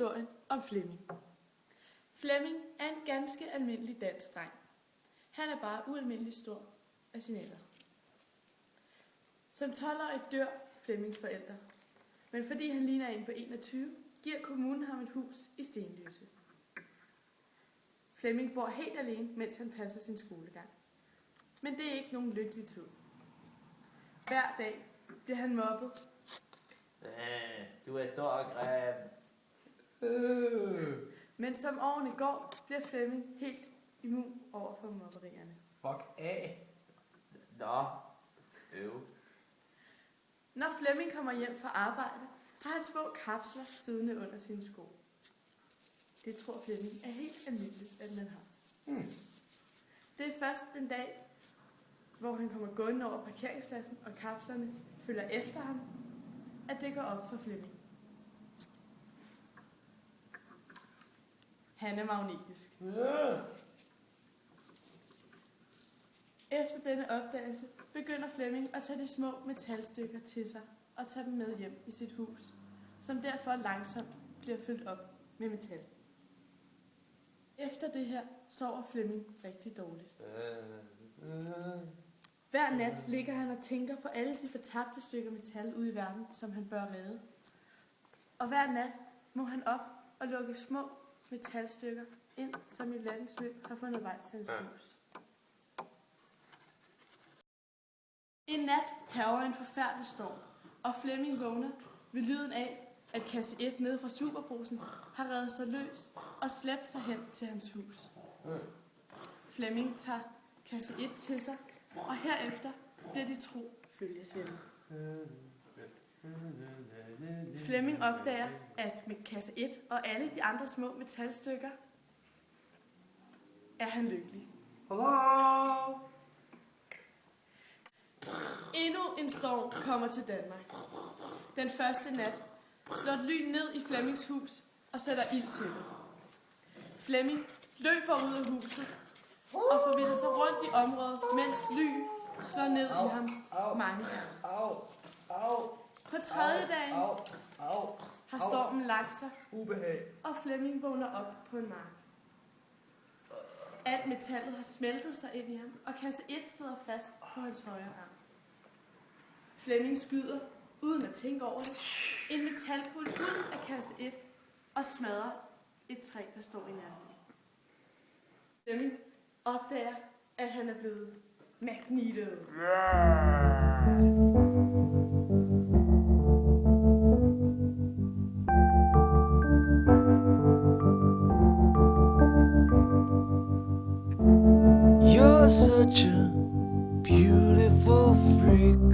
historien om Flemming. Flemming er en ganske almindelig dansk dreng. Han er bare ualmindelig stor af sin alder. Som 12-årig dør Flemmings forældre, men fordi han ligner en på 21, giver kommunen ham et hus i Stenløse. Flemming bor helt alene, mens han passer sin skolegang. Men det er ikke nogen lykkelig tid. Hver dag bliver han mobbet. Du er stor og grim. Men som årene går, bliver Flemming helt immun over for mobberierne. Fuck af. Nå. Når Flemming kommer hjem fra arbejde, har han små kapsler siddende under sine sko. Det tror Flemming er helt almindeligt, at man har. Det er først den dag, hvor han kommer gående over parkeringspladsen, og kapslerne følger efter ham, at det går op for Flemming. Han er magnetisk. Efter denne opdagelse begynder Flemming at tage de små metalstykker til sig og tage dem med hjem i sit hus, som derfor langsomt bliver fyldt op med metal. Efter det her sover Flemming rigtig dårligt. Hver nat ligger han og tænker på alle de fortabte stykker metal ude i verden, som han bør redde. Og hver nat må han op og lukke små metalstykker ind, som i landens løb har fundet vej til hans hus. En nat hærger en forfærdelig storm, og Flemming vågner ved lyden af, at kasse 1 nede fra Superbrusen har revet sig løs og slæbt sig hen til hans hus. Flemming tager kasse 1 til sig, og herefter bliver de tro følgesvenner. Flemming opdager, at med kasse 1 og alle de andre små metalstykker, er han lykkelig. Hello! Endnu en storm kommer til Danmark. Den første nat slår et lyn ned i Flemmings hus og sætter ild til det. Flemming løber ud af huset og forvilder sig rundt i området, mens lyn slår ned i ham mange gange. På tredje dagen har stormen lagt sig, og Flemming vågner op på en mark. Alt metallet har smeltet sig ind i ham, og kasse 1 sidder fast på hans højre arm. Flemming skyder, uden at tænke over det, en metalkugle ud af kasse 1 og smadrer et træ, der står i nærheden. Flemming opdager, at han er blevet Magneto. You're such a beautiful freak.